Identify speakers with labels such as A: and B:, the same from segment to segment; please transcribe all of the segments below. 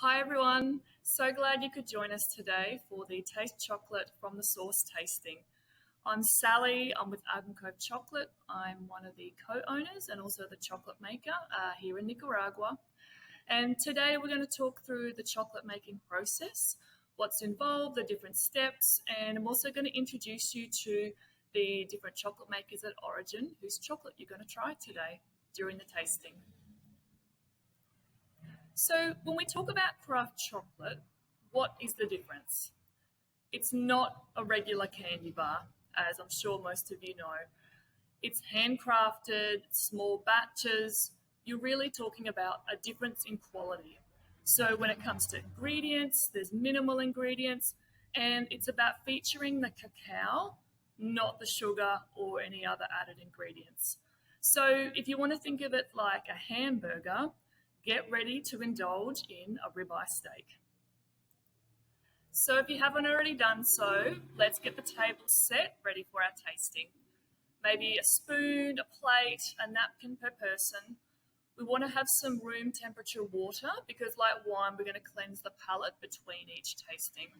A: Hi everyone, so glad you could join us today for the Taste Chocolate from the Source tasting. I'm Sally, I'm with Argencove Chocolate. I'm one of the co-owners and also the chocolate maker here in Nicaragua. And today we're going to talk through the chocolate making process, what's involved, the different steps, and I'm also going to introduce you to the different chocolate makers at Origin whose chocolate you're going to try today during the tasting. So when we talk about craft chocolate, what is the difference? It's not a regular candy bar, as I'm sure most of you know. It's handcrafted, small batches. You're really talking about a difference in quality. So when it comes to ingredients, there's minimal ingredients, and it's about featuring the cacao, not the sugar or any other added ingredients. So if you want to think of it like a hamburger, get ready to indulge in a ribeye steak. So if you haven't already done so, let's get the table set ready for our tasting. Maybe a spoon, a plate, a napkin per person. We want to have some room temperature water because like wine, we're going to cleanse the palate between each tasting.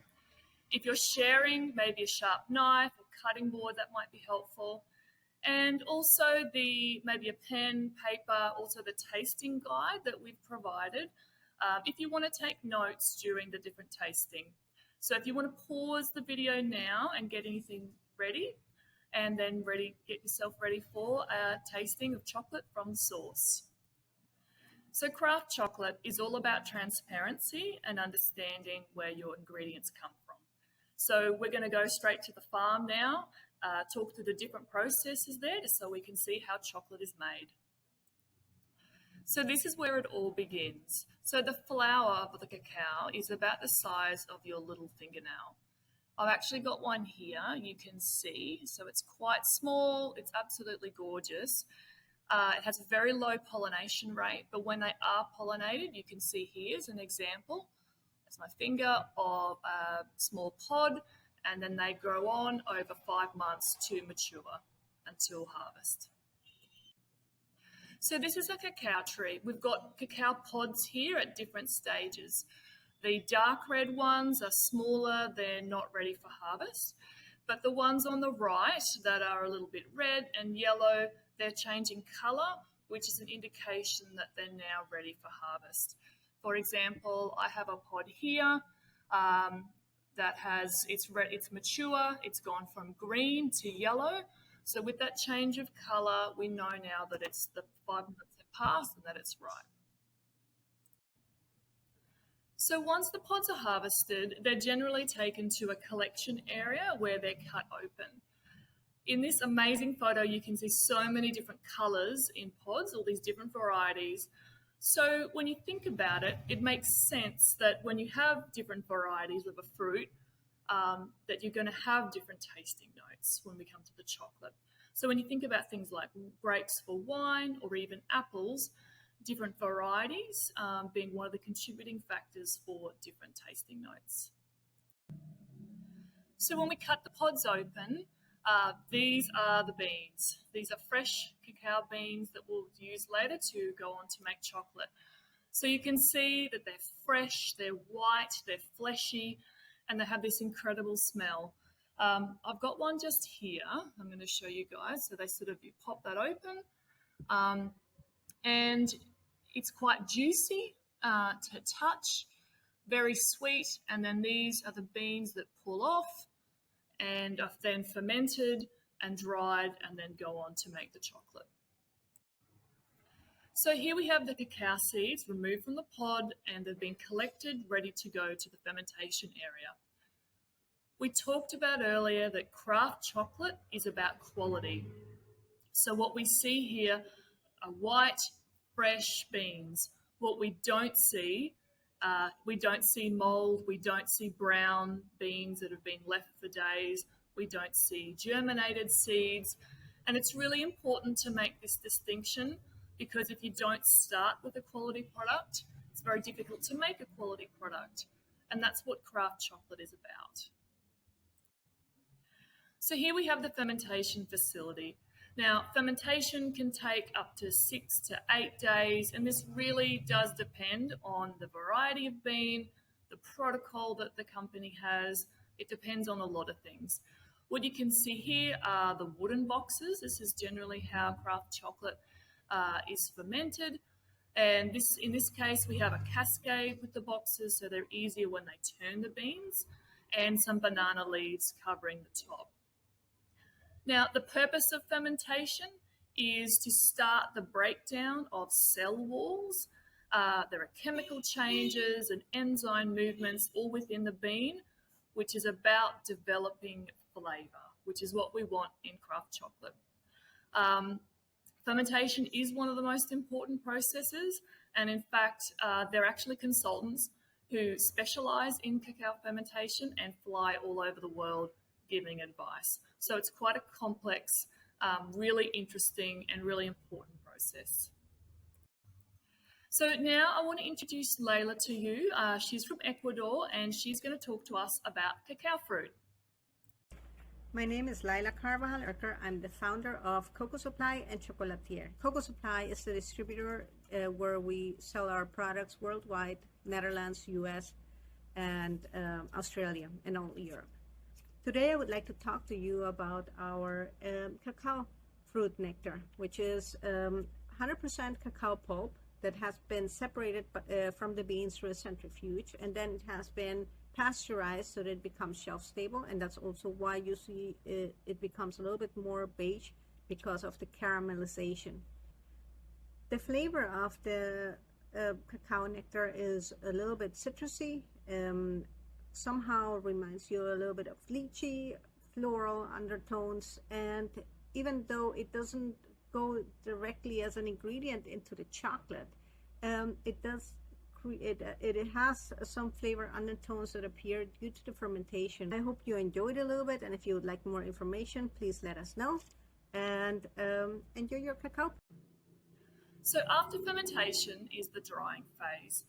A: If you're sharing, maybe a sharp knife or cutting board, that might be helpful. And also maybe a pen, paper, also the tasting guide that we've provided if you want to take notes during the different tasting. So if you want to pause the video now and get anything ready, and then get yourself ready for a tasting of chocolate from the source. So craft chocolate is all about transparency and understanding where your ingredients come from. So we're going to go straight to the farm now, talk through the different processes there just so we can see how chocolate is made. So this is where it all begins. So the flower of the cacao is about the size of your little fingernail. I've actually got one here, you can see. So it's quite small, it's absolutely gorgeous. It has a very low pollination rate, but when they are pollinated, you can see here's an example. That's my finger of a small pod, and then they grow on over 5 months to mature until harvest. So this is a cacao tree. We've got cacao pods here at different stages. The dark red ones are smaller, they're not ready for harvest, but the ones on the right that are a little bit red and yellow, they're changing colour, which is an indication that they're now ready for harvest. For example, I have a pod here that it's mature, it's gone from green to yellow. So with that change of colour, we know now that it's the 5 months have passed and that it's ripe. So once the pods are harvested, they're generally taken to a collection area where they're cut open. In this amazing photo, you can see so many different colours in pods, all these different varieties. So when you think about it, it makes sense that when you have different varieties of a fruit, that you're going to have different tasting notes when we come to the chocolate. So when you think about things like grapes for wine or even apples, different varieties being one of the contributing factors for different tasting notes. So when we cut the pods open, these are the beans. These are fresh cacao beans that we'll use later to go on to make chocolate. So you can see that they're fresh, they're white, they're fleshy, and they have this incredible smell. I've got one just here. I'm going to show you guys. So you pop that open, and it's quite juicy to touch, very sweet. And then these are the beans that pull off and are then fermented and dried and then go on to make the chocolate. So here we have the cacao seeds removed from the pod and they've been collected, ready to go to the fermentation area. We talked about earlier that craft chocolate is about quality. So what we see here are white, fresh beans. What we don't see mold, we don't see brown beans that have been left for days, we don't see germinated seeds. And it's really important to make this distinction because if you don't start with a quality product, it's very difficult to make a quality product. And that's what craft chocolate is about. So here we have the fermentation facility. Now, fermentation can take up to 6 to 8 days, and this really does depend on the variety of bean, the protocol that the company has. It depends on a lot of things. What you can see here are the wooden boxes. This is generally how craft chocolate is fermented. And in this case, we have a cascade with the boxes, so they're easier when they turn the beans, and some banana leaves covering the top. Now, the purpose of fermentation is to start the breakdown of cell walls. There are chemical changes and enzyme movements all within the bean, which is about developing flavor, which is what we want in craft chocolate. Fermentation is one of the most important processes, and in fact, there are actually consultants who specialize in cacao fermentation and fly all over the world giving advice. So it's quite a complex, really interesting and really important process. So now I want to introduce Layla to you. She's from Ecuador and she's going to talk to us about cacao fruit.
B: My name is Layla Carvajal Urker. I'm the founder of Cocoa Supply and Chocolatier. Cocoa Supply is the distributor where we sell our products worldwide, Netherlands, US, and Australia, and all Europe. Today I would like to talk to you about our cacao fruit nectar, which is 100% cacao pulp that has been separated from the beans through a centrifuge, and then it has been pasteurized so that it becomes shelf stable, and that's also why you see it becomes a little bit more beige because of the caramelization. The flavor of the cacao nectar is a little bit citrusy, somehow reminds you a little bit of lychee, floral undertones, and even though it doesn't go directly as an ingredient into the chocolate, it does create, it has some flavor undertones that appear due to the fermentation. I hope you enjoyed it a little bit, and if you would like more information, please let us know, and enjoy your cacao.
A: So after fermentation is the drying phase.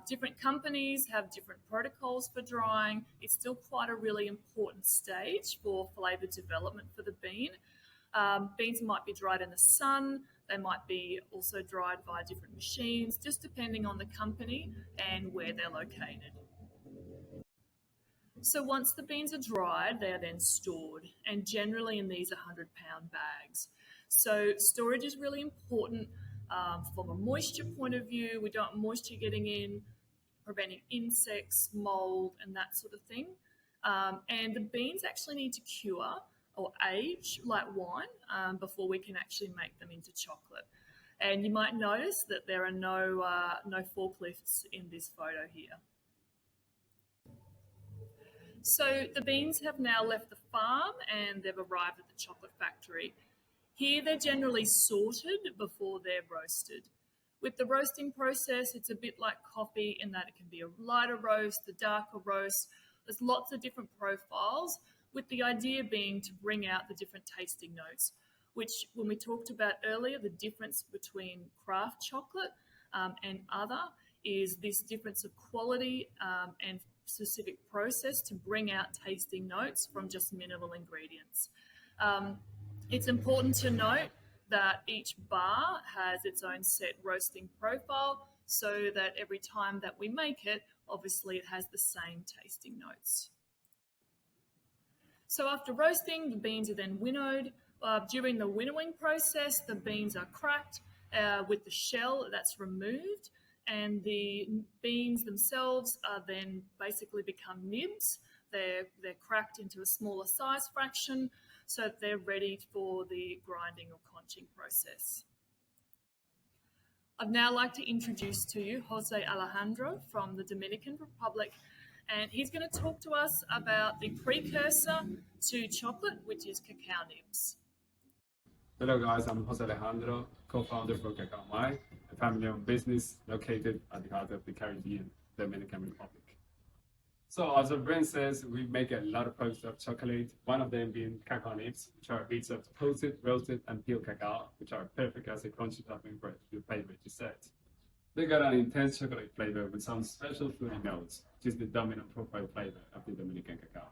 A: Different companies have different protocols for drying. It's still quite a really important stage for flavor development for the bean. Beans might be dried in the sun. They might be also dried via different machines, just depending on the company and where they're located. So once the beans are dried, they are then stored, and generally in these 100-pound bags. So storage is really important. From a moisture point of view, we don't want moisture getting in, preventing insects, mold, and that sort of thing. And the beans actually need to cure or age like wine before we can actually make them into chocolate. And you might notice that there are no forklifts in this photo here. So the beans have now left the farm and they've arrived at the chocolate factory. Here they're generally sorted before they're roasted. With the roasting process, it's a bit like coffee in that it can be a lighter roast, a darker roast. There's lots of different profiles, with the idea being to bring out the different tasting notes, which when we talked about earlier, the difference between craft chocolate and other is this difference of quality and specific process to bring out tasting notes from just minimal ingredients. It's important to note that each bar has its own set roasting profile so that every time that we make it, obviously it has the same tasting notes. So after roasting, the beans are then winnowed. During the winnowing process, the beans are cracked with the shell that's removed, and the beans themselves are then basically become nibs. They're cracked into a smaller size fraction so that they're ready for the grinding or conching process. I'd now like to introduce to you Jose Alejandro from the Dominican Republic, and he's going to talk to us about the precursor to chocolate, which is cacao nibs.
C: Hello guys, I'm Jose Alejandro, co-founder for Cacao Mai, a family-owned business located at the heart of the Caribbean, Dominican Republic. So as our brand says, we make a lot of products of chocolate, one of them being cacao nibs, which are bits of toasted, roasted, and peeled cacao, which are perfect as a crunchy topping for your favorite dessert. They got an intense chocolate flavor with some special fruity notes, which is the dominant profile flavor of the Dominican cacao.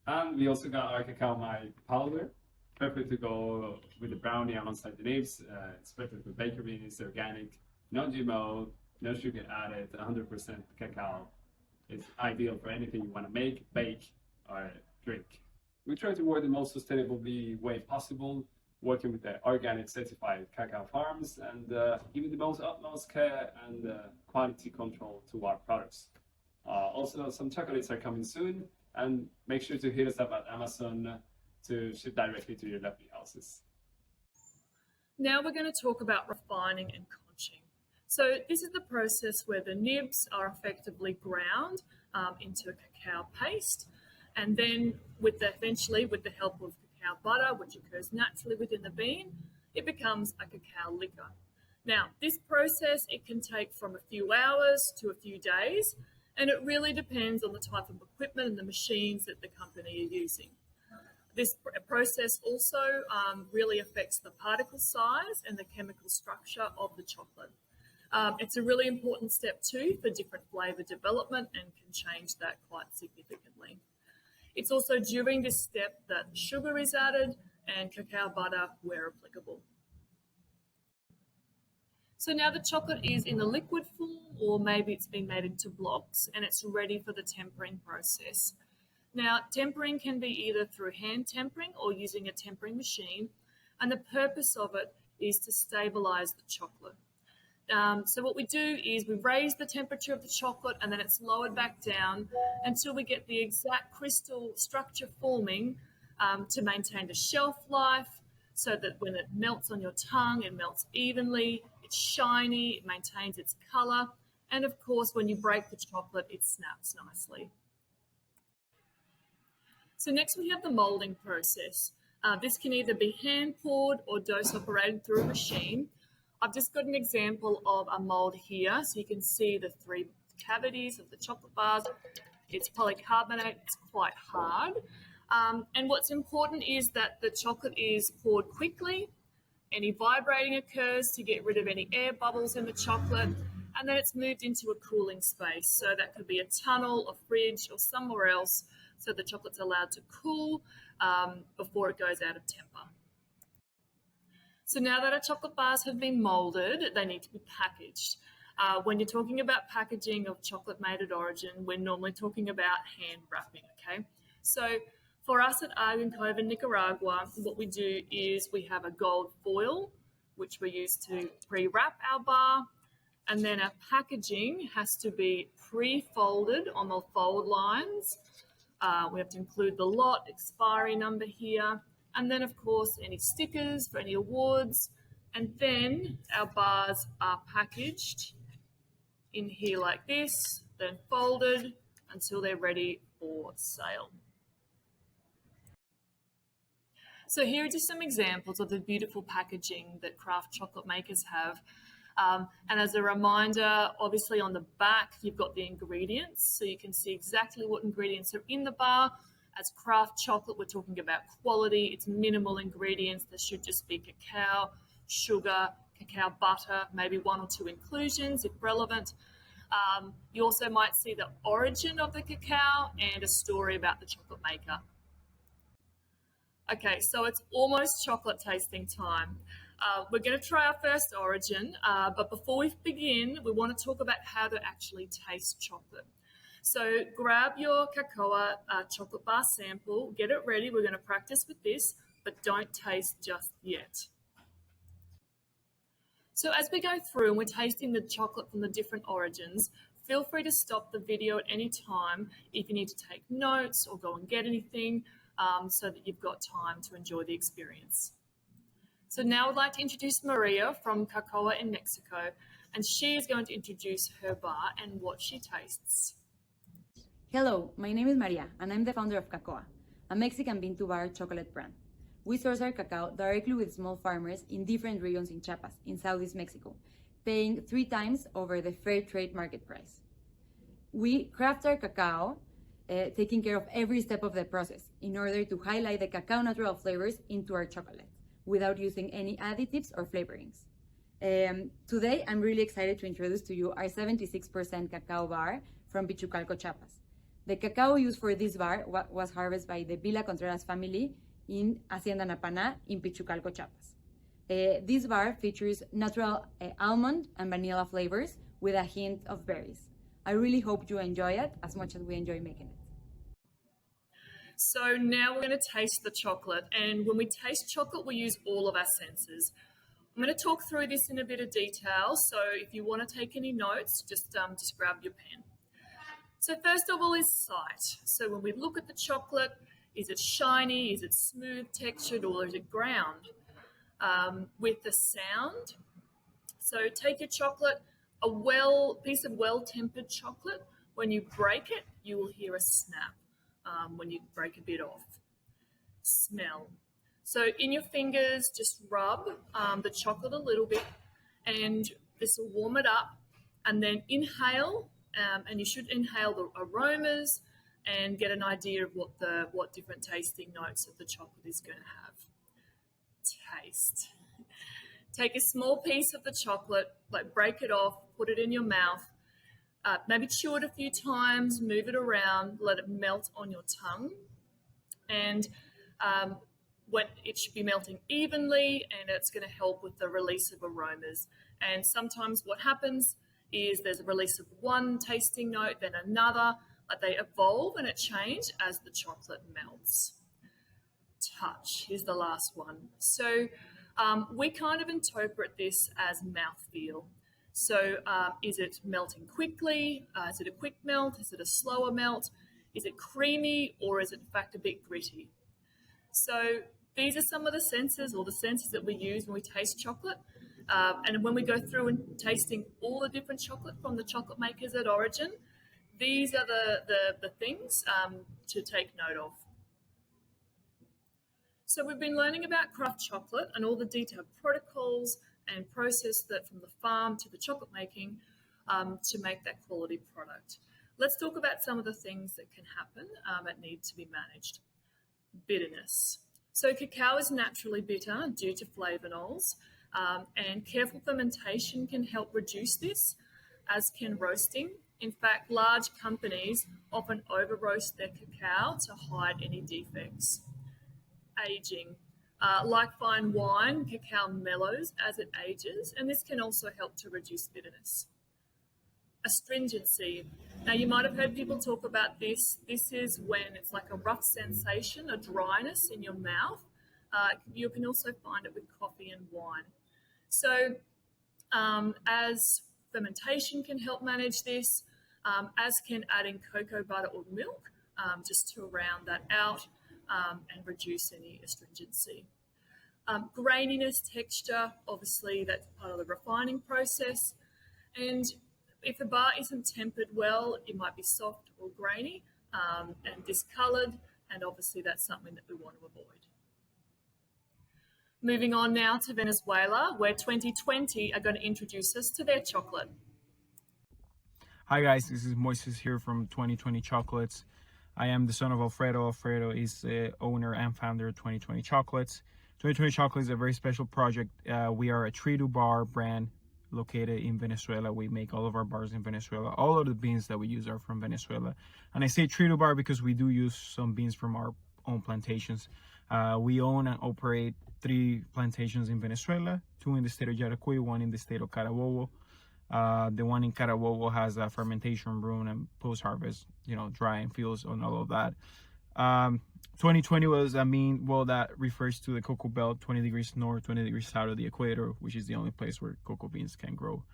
C: And we also got our Cacao Mai powder, perfect to go with the brownie alongside the nibs. It's perfect for bakery. It's organic, no GMO, no sugar added, 100% cacao. It's ideal for anything you want to make, bake, or drink. We try to work the most sustainable way possible, working with the organic certified cacao farms and giving the most utmost care and quality control to our products. Also, some chocolates are coming soon, and make sure to hit us up at Amazon to ship directly to your lovely houses.
A: Now we're going to talk about refining and conching. So this is the process where the nibs are effectively ground into a cacao paste, and then eventually with the help of cacao butter, which occurs naturally within the bean, it becomes a cacao liquor. Now, this process, it can take from a few hours to a few days, and it really depends on the type of equipment and the machines that the company are using. This process also really affects the particle size and the chemical structure of the chocolate. It's a really important step too for different flavour development and can change that quite significantly. It's also during this step that sugar is added and cacao butter where applicable. So now the chocolate is in a liquid form, or maybe it's been made into blocks and it's ready for the tempering process. Now, tempering can be either through hand tempering or using a tempering machine, and the purpose of it is to stabilize the chocolate. So what we do is we raise the temperature of the chocolate and then it's lowered back down until we get the exact crystal structure forming to maintain the shelf life, so that when it melts on your tongue, it melts evenly, it's shiny, it maintains its color, and of course when you break the chocolate, it snaps nicely. So next we have the molding process. This can either be hand poured or dose operated through a machine. I've just got an example of a mold here, so you can see the 3 cavities of the chocolate bars. It's polycarbonate, it's quite hard. And what's important is that the chocolate is poured quickly, any vibrating occurs to get rid of any air bubbles in the chocolate, and then it's moved into a cooling space. So that could be a tunnel, a fridge, or somewhere else, so the chocolate's allowed to cool before it goes out of temper. So now that our chocolate bars have been molded, they need to be packaged. When you're talking about packaging of chocolate made at origin, we're normally talking about hand wrapping, okay? So for us at Argencove in Nicaragua, what we do is we have a gold foil, which we use to pre-wrap our bar, and then our packaging has to be pre-folded on the fold lines. We have to include the lot, expiry number here, and then of course any stickers for any awards, and then our bars are packaged in here like this, then folded until they're ready for sale. So here are just some examples of the beautiful packaging that craft chocolate makers have. And as a reminder, obviously on the back, you've got the ingredients, so you can see exactly what ingredients are in the bar. As craft chocolate, we're talking about quality. It's minimal ingredients. There should just be cacao, sugar, cacao butter, maybe 1 or 2 inclusions if relevant. You also might see the origin of the cacao and a story about the chocolate maker. Okay, so it's almost chocolate tasting time. We're going to try our first origin, but before we begin, we want to talk about how to actually taste chocolate. So grab your cocoa chocolate bar sample, get it ready. We're going to practice with this, but don't taste just yet. So as we go through and we're tasting the chocolate from the different origins, feel free to stop the video at any time if you need to take notes or go and get anything, so that you've got time to enjoy the experience. So now I'd like to introduce Maria from Cocoa in Mexico, and she is going to introduce her bar and what she tastes.
D: Hello, my name is Maria, and I'm the founder of Cocoa, a Mexican bean-to-bar chocolate brand. We source our cacao directly with small farmers in different regions in Chiapas, in Southeast Mexico, paying 3 times over the fair trade market price. We craft our cacao, taking care of every step of the process in order to highlight the cacao natural flavors into our chocolate, without using any additives or flavorings. Today, I'm really excited to introduce to you our 76% cacao bar from Pichucalco, Chiapas. The cacao used for this bar was harvested by the Villa Contreras family in Hacienda Napaná in Pichucalco, Chiapas. This bar features natural almond and vanilla flavors with a hint of berries. I really hope you enjoy it as much as we enjoy making it.
A: So now we're going to taste the chocolate, and when we taste chocolate, we use all of our senses. I'm going to talk through this in a bit of detail, so if you want to take any notes, just grab your pen. So first of all is sight. So when we look at the chocolate, is it shiny, is it smooth textured, or is it ground? With the sound, so take your chocolate, piece of well-tempered chocolate, when you break it, you will hear a snap when you break a bit off. Smell. So in your fingers, just rub the chocolate a little bit, and this will warm it up, and then inhale, and you should inhale the aromas and get an idea of what different tasting notes of the chocolate is going to have. Taste. Take a small piece of the chocolate, like break it off, put it in your mouth, maybe chew it a few times, move it around, let it melt on your tongue, and when it should be melting evenly, and it's going to help with the release of aromas. And sometimes what happens is there's a release of one tasting note, then another, but they evolve and it changes as the chocolate melts. Touch is the last one. So we kind of interpret this as mouthfeel. So is it melting quickly? Is it a quick melt? Is it a slower melt? Is it creamy, or is it in fact a bit gritty? So these are some of the senses, or the senses that we use when we taste chocolate. And when we go through and tasting all the different chocolate from the chocolate makers at origin, these are the things to take note of. So we've been learning about craft chocolate and all the detailed protocols and process that from the farm to the chocolate making to make that quality product. Let's talk about some of the things that can happen that need to be managed. Bitterness. So cacao is naturally bitter due to flavonols, and careful fermentation can help reduce this, as can roasting. In fact, large companies often over-roast their cacao to hide any defects. Aging. Like fine wine, cacao mellows as it ages, and this can also help to reduce bitterness. Astringency. Now, you might have heard people talk about this. This is when it's like a rough sensation, a dryness in your mouth. You can also find it with coffee and wine. So as fermentation can help manage this, as can adding cocoa butter or milk, just to round that out and reduce any astringency. Graininess, texture, obviously that's part of the refining process. And if the bar isn't tempered well, it might be soft or grainy and discoloured, and obviously that's something that we want to avoid. Moving on now to Venezuela, where 2020 are going to introduce us to their chocolate.
E: Hi guys, this is Moises here from 2020 Chocolates. I am the son of Alfredo. Alfredo is the owner and founder of 2020 Chocolates. 2020 Chocolates is a very special project. We are a tree-to-bar brand located in Venezuela. We make all of our bars in Venezuela. All of the beans that we use are from Venezuela. And I say tree-to-bar because we do use some beans from our own plantations. We own and operate 3 plantations in Venezuela, 2 in the state of Yaracuy, 1 in the state of Carabobo. The one in Carabobo has a fermentation room and post-harvest, dry and fields and all of that. 2020 was, that refers to the cocoa belt, 20 degrees north, 20 degrees south of the equator, which is the only place where cocoa beans can grow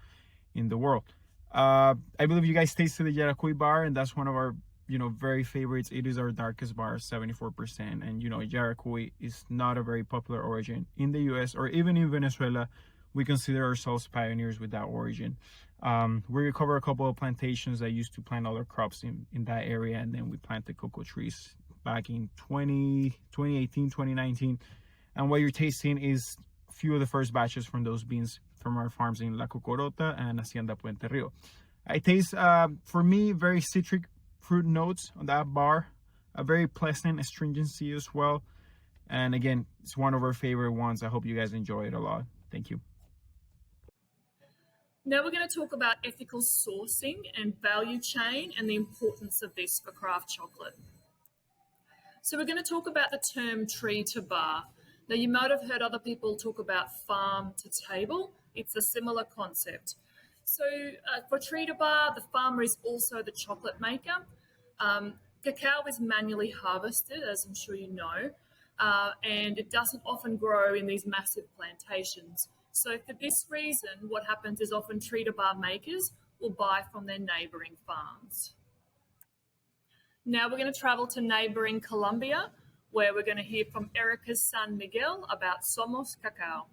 E: in the world. I believe you guys tasted the Yaracuy bar, and that's one of our, very favorites. It is our darkest bar, 74%. And, Yaracuy is not a very popular origin in the US or even in Venezuela. We consider ourselves pioneers with that origin. We recover a couple of plantations that used to plant other crops in that area, and then we planted cocoa trees back in 2018, 2019. And what you're tasting is a few of the first batches from those beans from our farms in La Cocorota and Hacienda Puente Rio. I taste, for me, very citric fruit notes on that bar, a very pleasant astringency as well. And again, it's one of our favorite ones. I hope you guys enjoy it a lot. Thank you.
A: Now we're going to talk about ethical sourcing and value chain and the importance of this for craft chocolate. So we're going to talk about the term tree to bar. Now you might have heard other people talk about farm to table. It's a similar concept. So for tree to bar, the farmer is also the chocolate maker. Cacao is manually harvested, as I'm sure you know, and it doesn't often grow in these massive plantations. So for this reason, what happens is often tree to bar makers will buy from their neighbouring farms. Now we're going to travel to neighbouring Colombia, where we're going to hear from Erica's son Miguel about Somos Cacao.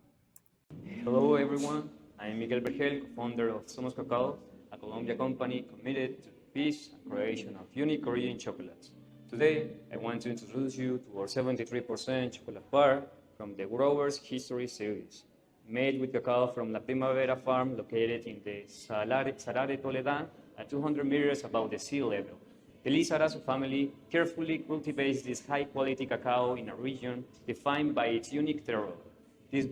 F: Hello everyone, I'm Miguel Bergel, co-founder of Somos Cacao, a Colombia company committed to the peace and creation of unique Korean chocolates. Today, I want to introduce you to our 73% chocolate bar from the Growers History series, made with cacao from La Primavera farm located in the Sarare Toledan at 200 meters above the sea level. The Lizarazo family carefully cultivates this high-quality cacao in a region defined by its unique terroir. This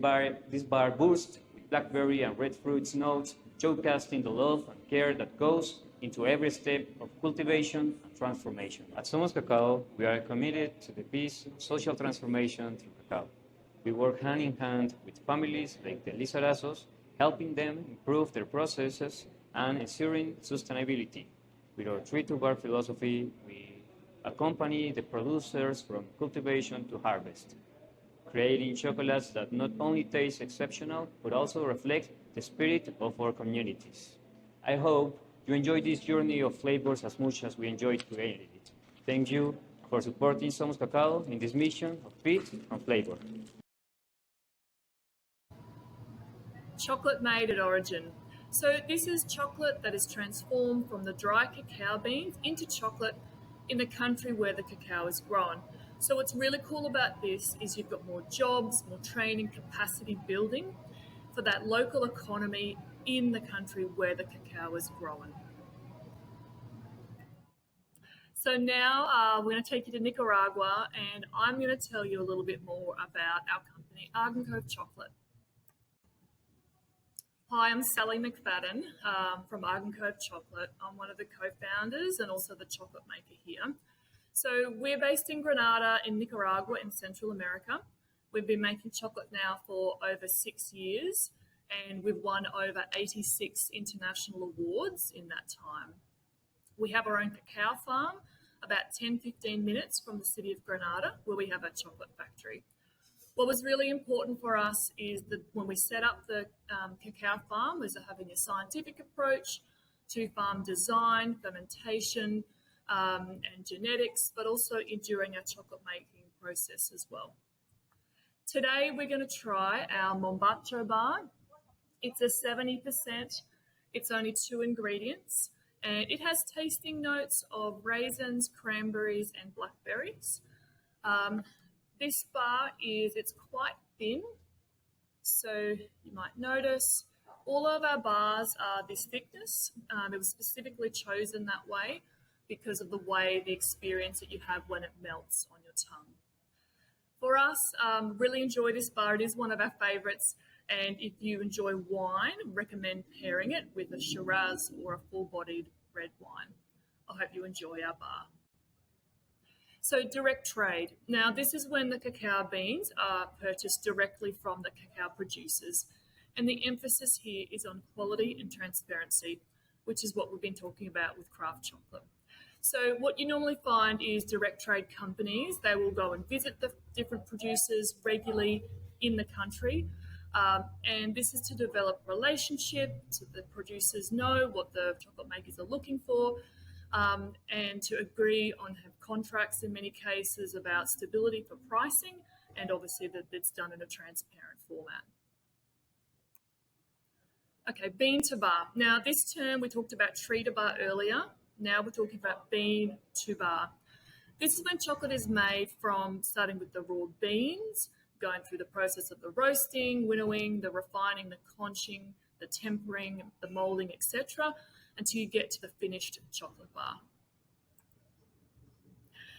F: bar bursts with blackberry and red fruits notes, showcasing the love and care that goes into every step of cultivation and transformation. At Somos Cacao, we are committed to the peace and social transformation through cacao. We work hand in hand with families like the Lizarazos, helping them improve their processes and ensuring sustainability. With our tree-to-bar philosophy, we accompany the producers from cultivation to harvest, creating chocolates that not only taste exceptional, but also reflect the spirit of our communities. I hope you enjoy this journey of flavors as much as we enjoyed creating it. Thank you for supporting Somos Cacao in this mission of peace and flavor.
A: Chocolate made at origin. So this is chocolate that is transformed from the dry cacao beans into chocolate in the country where the cacao is grown. So what's really cool about this is you've got more jobs, more training, capacity building for that local economy in the country where the cacao is grown. So now we're going to take you to Nicaragua, and I'm going to tell you a little bit more about our company, Argencove Chocolate. Hi, I'm Sally McFadyen from Argencove Chocolate. I'm one of the co-founders and also the chocolate maker here. So we're based in Granada in Nicaragua in Central America. We've been making chocolate now for over 6 years, and we've won over 86 international awards in that time. We have our own cacao farm about 10-15 minutes from the city of Granada, where we have a chocolate factory. What was really important for us is that when we set up the cacao farm was having a scientific approach to farm design, fermentation, and genetics, but also enduring our chocolate making process as well. Today we're going to try our Mombacho bar. It's a 70%, it's only 2 ingredients, and it has tasting notes of raisins, cranberries, and blackberries. This bar it's quite thin, so you might notice all of our bars are this thickness. It was specifically chosen that way because of the experience that you have when it melts on your tongue. For us, really enjoy this bar. It is one of our favourites, and if you enjoy wine, recommend pairing it with a Shiraz or a full-bodied red wine. I hope you enjoy our bar. So direct trade. Now this is when the cacao beans are purchased directly from the cacao producers, and the emphasis here is on quality and transparency, which is what we've been talking about with craft chocolate. So what you normally find is direct trade companies, they will go and visit the different producers regularly in the country, and this is to develop relationships so the producers know what the chocolate makers are looking for, and to agree on have contracts in many cases about stability for pricing, and obviously that it's done in a transparent format. Okay, bean to bar. Now this term, we talked about tree to bar earlier. Now we're talking about bean to bar. This is when chocolate is made from starting with the raw beans, going through the process of the roasting, winnowing, the refining, the conching, the tempering, the molding, etc., until you get to the finished chocolate bar.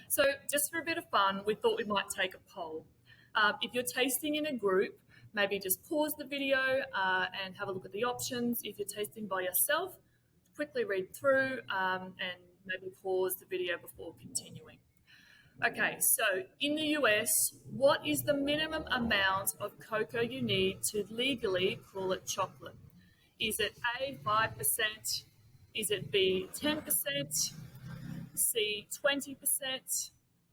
A: So just for a bit of fun, we thought we might take a poll. If you're tasting in a group, maybe just pause the video and have a look at the options. If you're tasting by yourself, quickly read through and maybe pause the video before continuing. Okay, so in the US, what is the minimum amount of cocoa you need to legally call it chocolate? Is it A, 5%? Is it B, 10%? C, 20%?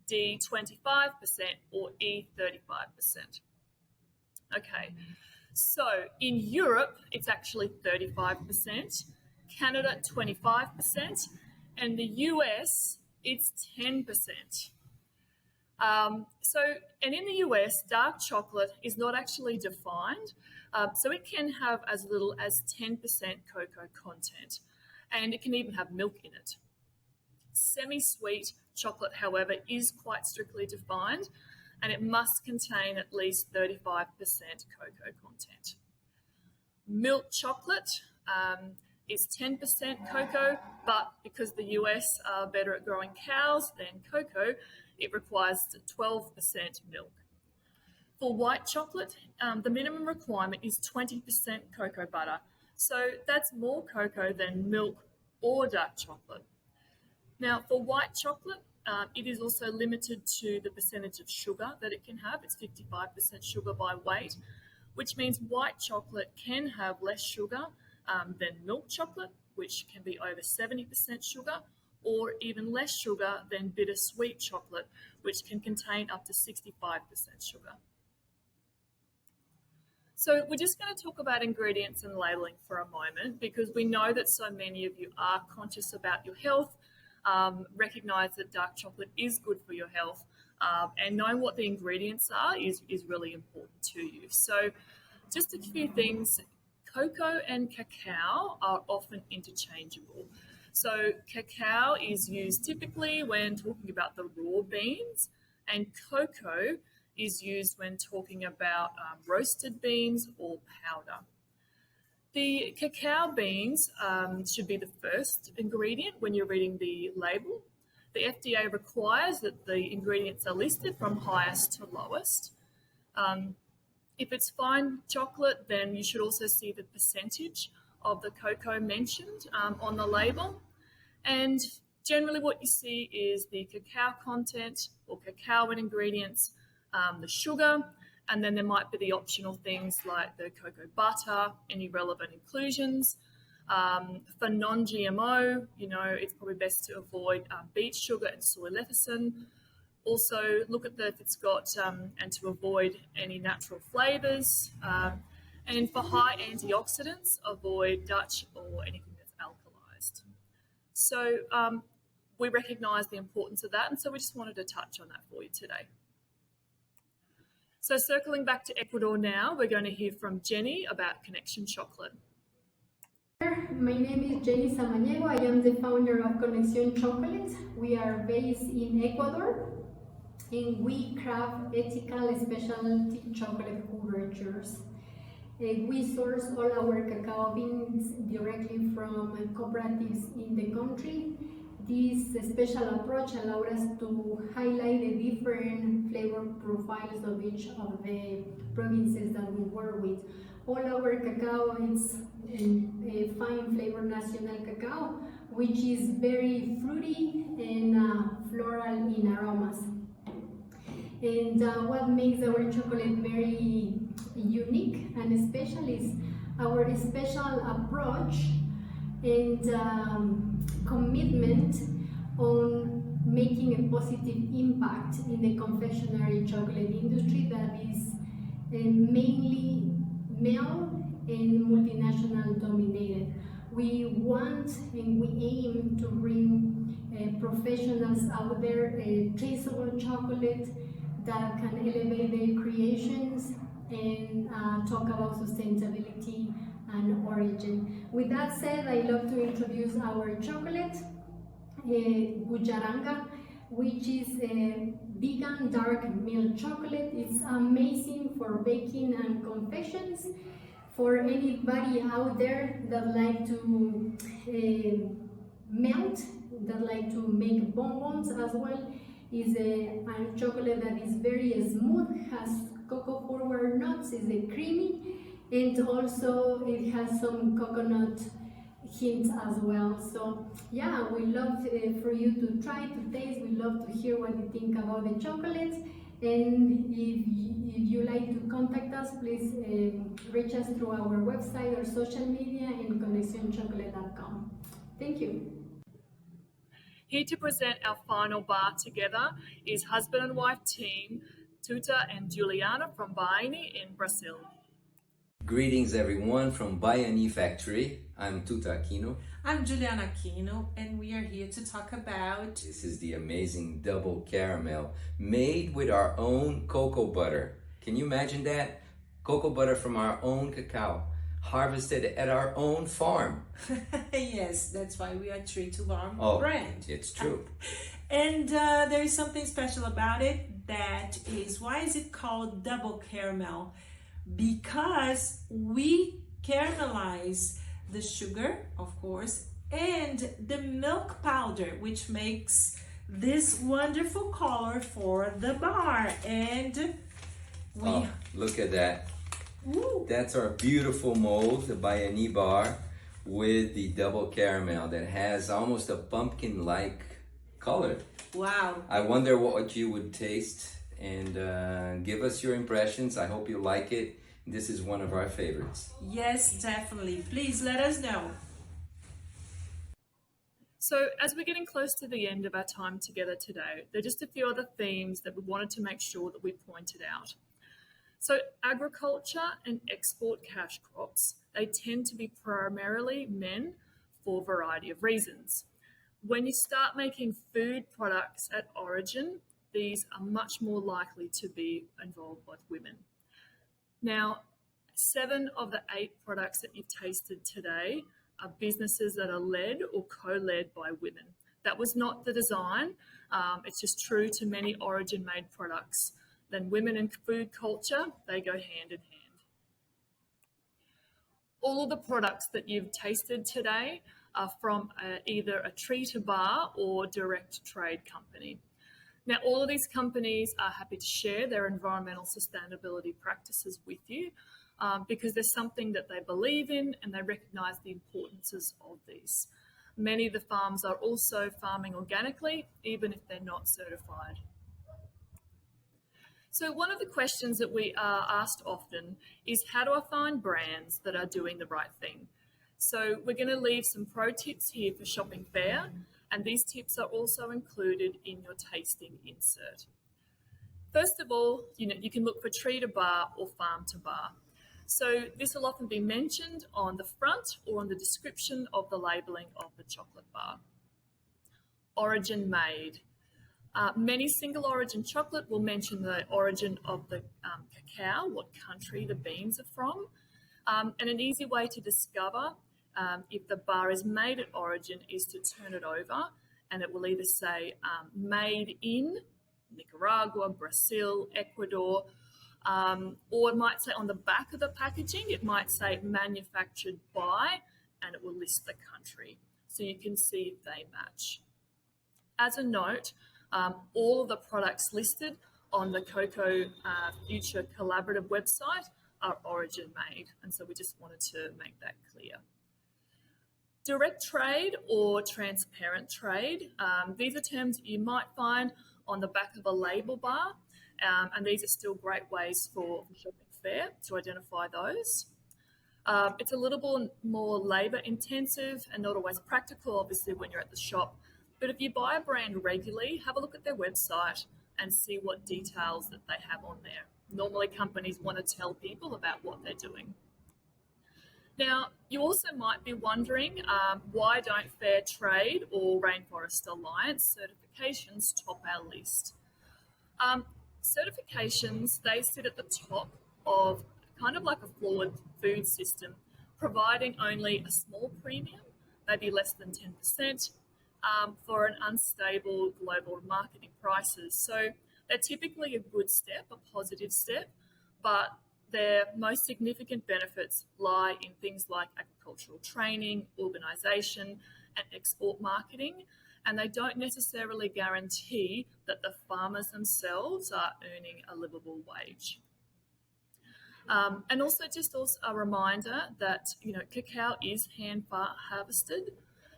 A: D, 25%? Or E, 35%? Okay, so in Europe, it's actually 35%, Canada, 25%, and the US, it's 10%. And in the US, dark chocolate is not actually defined, so it can have as little as 10% cocoa content, and it can even have milk in it. Semi-sweet chocolate, however, is quite strictly defined, and it must contain at least 35% cocoa content. Milk chocolate is 10% cocoa, but because the US are better at growing cows than cocoa, it requires 12% milk. For white chocolate, the minimum requirement is 20% cocoa butter. So that's more cocoa than milk or dark chocolate. Now, for white chocolate, it is also limited to the percentage of sugar that it can have. It's 55% sugar by weight, which means white chocolate can have less sugar than milk chocolate, which can be over 70% sugar, or even less sugar than bittersweet chocolate, which can contain up to 65% sugar. So we're just going to talk about ingredients and labeling for a moment, because we know that so many of you are conscious about your health, recognize that dark chocolate is good for your health, and knowing what the ingredients are is really important to you. So just a few things. Cocoa and cacao are often interchangeable. So cacao is used typically when talking about the raw beans, and cocoa is used when talking about roasted beans or powder. The cacao beans should be the first ingredient when you're reading the label. The FDA requires that the ingredients are listed from highest to lowest. If it's fine chocolate, then you should also see the percentage of the cocoa mentioned on the label. And generally what you see is the cacao content or cacao and the sugar, and then there might be the optional things like the cocoa butter, any relevant inclusions. For non-GMO, it's probably best to avoid beet sugar and soy lecithin. Also look at if it's got, and to avoid any natural flavours. And for high antioxidants, avoid Dutch or anything that's alkalized. So we recognise the importance of that, and so we just wanted to touch on that for you today. So circling back to Ecuador now, we're going to hear from Jenny about Connection Chocolate.
G: My name is Jenny Samaniego. I am the founder of Connection Chocolate. We are based in Ecuador, and we craft ethical specialty chocolate couvertures. We source all our cacao beans directly from cooperatives in the country. This special approach allows us to highlight the different flavor profiles of each of the provinces that we work with. All our cacao is a fine flavor national cacao, which is very fruity and floral in aromas. And what makes our chocolate very unique and special is our special approach and commitment on making a positive impact in the confectionery chocolate industry that is mainly male and multinational dominated. We want and we aim to bring professionals out there traceable chocolate that can elevate their creations and talk about sustainability and origin. With that said, I'd love to introduce our chocolate, Bujaranga, which is a vegan dark milk chocolate. It's amazing for baking and confections. For anybody out there that like to melt, that like to make bonbons as well, is a chocolate that is very smooth, has cocoa forward nuts, is a creamy, and also it has some coconut hints as well. So yeah, we love for you to try to taste. We love to hear what you think about the chocolates. And if you like to contact us, please reach us through our website or social media in conexionchocolate.com. Thank you.
A: Here to present our final bar together is husband and wife team Tuta and Juliana from Baini in Brazil.
H: Greetings everyone from Baiani Factory. I'm Tuta Aquino.
I: I'm Juliana Aquino, and we are here to talk about...
H: This is the amazing double caramel made with our own cocoa butter. Can you imagine that? Cocoa butter from our own cacao, harvested at our own farm.
I: Yes, that's why we are true to our brand.
H: It's true.
I: And there is something special about it. That is, why is it called double caramel? Because we caramelize the sugar, of course, and the milk powder, which makes this wonderful color for the bar. And we
H: look at that.
I: Ooh.
H: That's our beautiful mold, the Baiani bar, with the double caramel that has almost a pumpkin-like color.
I: Wow.
H: I wonder what you would taste, and give us your impressions. I hope you like it. This is one of our favorites.
I: Yes, definitely. Please let us know.
A: So as we're getting close to the end of our time together today, there are just a few other themes that we wanted to make sure that we pointed out. So agriculture and export cash crops, they tend to be primarily men for a variety of reasons. When you start making food products at origin, these are much more likely to be involved with women. Now, 7 of the 8 products that you've tasted today are businesses that are led or co-led by women. That was not the design. It's just true to many origin-made products. Then women in food culture, they go hand in hand. All of the products that you've tasted today are from either a tree-to-bar or direct trade company. Now, all of these companies are happy to share their environmental sustainability practices with you because there's something that they believe in and they recognise the importances of these. Many of the farms are also farming organically, even if they're not certified. So one of the questions that we are asked often is, how do I find brands that are doing the right thing? So we're going to leave some pro tips here for shopping fair, and these tips are also included in your tasting insert. First of all, you can look for tree to bar or farm to bar. So this will often be mentioned on the front or on the description of the labelling of the chocolate bar. Origin made. Many single origin chocolate will mention the origin of the cacao, what country the beans are from. And an easy way to discover if the bar is made at origin is to turn it over, and it will either say made in Nicaragua, Brazil, Ecuador, or it might say on the back of the packaging, it might say manufactured by, and it will list the country. So you can see if they match. As a note, all of the products listed on the Cocoa Future Collaborative website are origin made, and so we just wanted to make that clear. Direct trade or transparent trade, these are terms you might find on the back of a label bar, and these are still great ways for shopping fair to identify those. It's a little bit more labour intensive and not always practical, obviously, when you're at the shop. But if you buy a brand regularly, have a look at their website and see what details that they have on there. Normally, companies want to tell people about what they're doing. Now, you also might be wondering, why don't Fair Trade or Rainforest Alliance certifications top our list? Certifications, they sit at the top of kind of like a flawed food system, providing only a small premium, maybe less than 10%, for an unstable global marketing prices. So they're typically a good step, a positive step, but their most significant benefits lie in things like agricultural training, organisation, and export marketing, and they don't necessarily guarantee that the farmers themselves are earning a livable wage. And also a reminder that, cacao is hand harvested,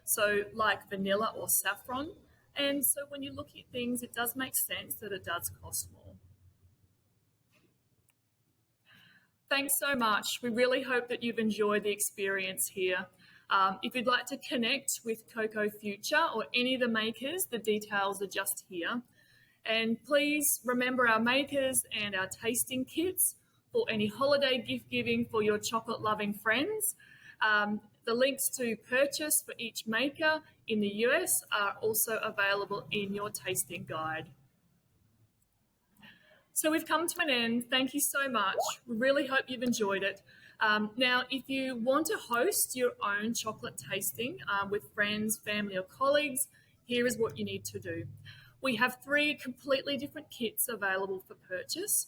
A: so like vanilla or saffron. And so when you look at things, it does make sense that it does cost more. Thanks so much. We really hope that you've enjoyed the experience here. If you'd like to connect with Cocoa Future or any of the makers, the details are just here. And please remember our makers and our tasting kits for any holiday gift giving for your chocolate loving friends. The links to purchase for each maker in the US are also available in your tasting guide. So we've come to an end. Thank you so much. We really hope you've enjoyed it. Now, if you want to host your own chocolate tasting with friends, family, or colleagues, here is what you need to do. We have 3 completely different kits available for purchase.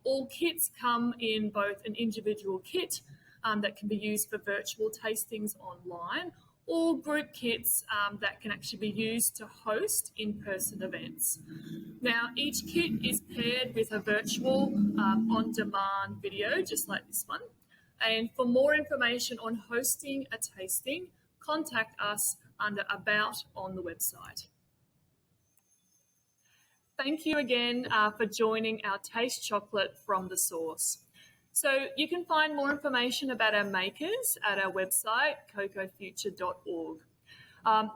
A: All kits come in both an individual kit that can be used for virtual tastings online, or group kits that can actually be used to host in-person events. Now, each kit is paired with a virtual on-demand video, just like this one. And for more information on hosting a tasting, contact us under About on the website. Thank you again for joining our Taste Chocolate from the Source. So you can find more information about our makers at our website, cocofuture.org.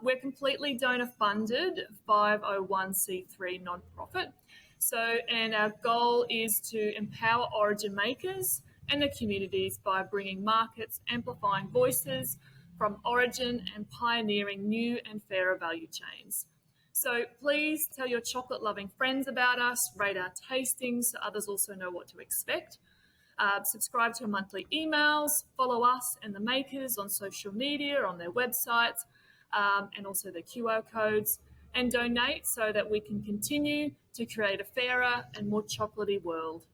A: We're completely donor-funded, 501c3 nonprofit. And our goal is to empower origin makers and the communities by bringing markets, amplifying voices from origin and pioneering new and fairer value chains. So please tell your chocolate-loving friends about us, rate our tastings so others also know what to expect. Subscribe to our monthly emails, follow us and the makers on social media, on their websites, and also the QR codes, and donate so that we can continue to create a fairer and more chocolatey world.